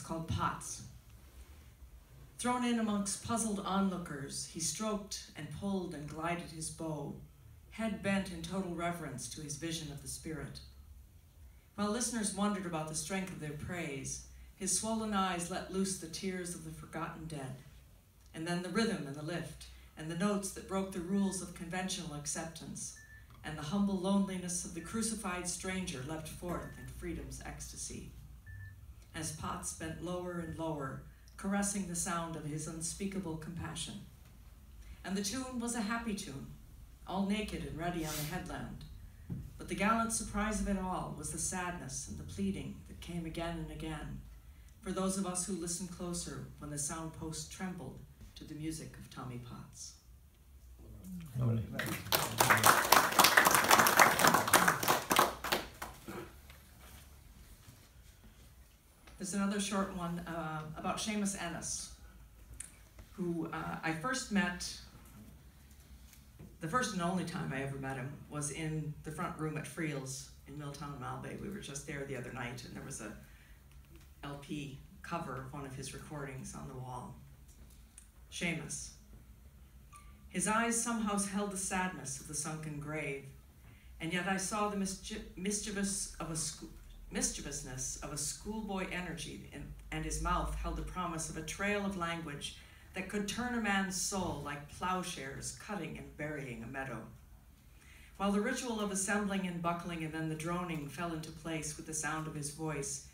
called Pots. Thrown in amongst puzzled onlookers, he stroked and pulled and glided his bow, head bent in total reverence to his vision of the spirit. While listeners wondered about the strength of their praise, his swollen eyes let loose the tears of the forgotten dead, and then the rhythm and the lift, and the notes that broke the rules of conventional acceptance, and the humble loneliness of the crucified stranger leapt forth in freedom's ecstasy. As Potts bent lower and lower, caressing the sound of his unspeakable compassion. And the tune was a happy tune, all naked and ready on the headland. But the gallant surprise of it all was the sadness and the pleading that came again and again, for those of us who listened closer when the soundpost trembled to the music of Tommy Potts. Lovely. There's another short one about Seamus Ennis, who I first met. The first and only time I ever met him was in the front room at Friel's in Milltown, Malbay. We were just there the other night, and there was a LP cover of one of his recordings on the wall. Seamus. His eyes somehow held the sadness of the sunken grave, and yet I saw the mischievousness of a schoolboy energy, and his mouth held the promise of a trail of language that could turn a man's soul like plowshares cutting and burying a meadow. While the ritual of assembling and buckling and then the droning fell into place with the sound of his voice,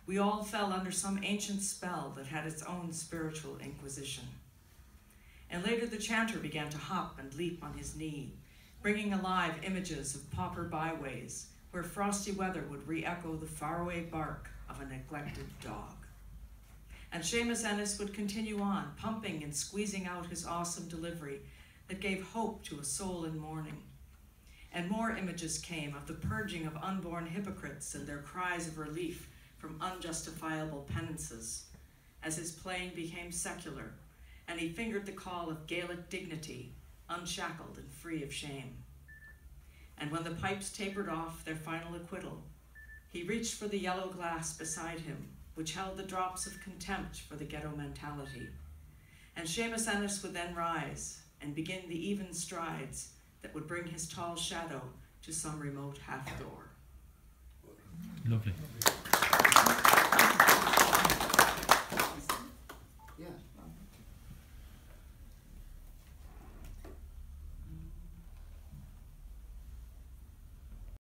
we all fell under some ancient spell that had its own spiritual inquisition. And later the chanter began to hop and leap on his knee, bringing alive images of pauper byways where frosty weather would re-echo the faraway bark of a neglected dog. And Seamus Ennis would continue on, pumping and squeezing out his awesome delivery that gave hope to a soul in mourning. And more images came of the purging of unborn hypocrites and their cries of relief from unjustifiable penances, as his playing became secular, and he fingered the call of Gaelic dignity, unshackled and free of shame. And when the pipes tapered off their final acquittal, he reached for the yellow glass beside him, which held the drops of contempt for the ghetto mentality. And Seamus Ennis would then rise and begin the even strides that would bring his tall shadow to some remote half door. Lovely.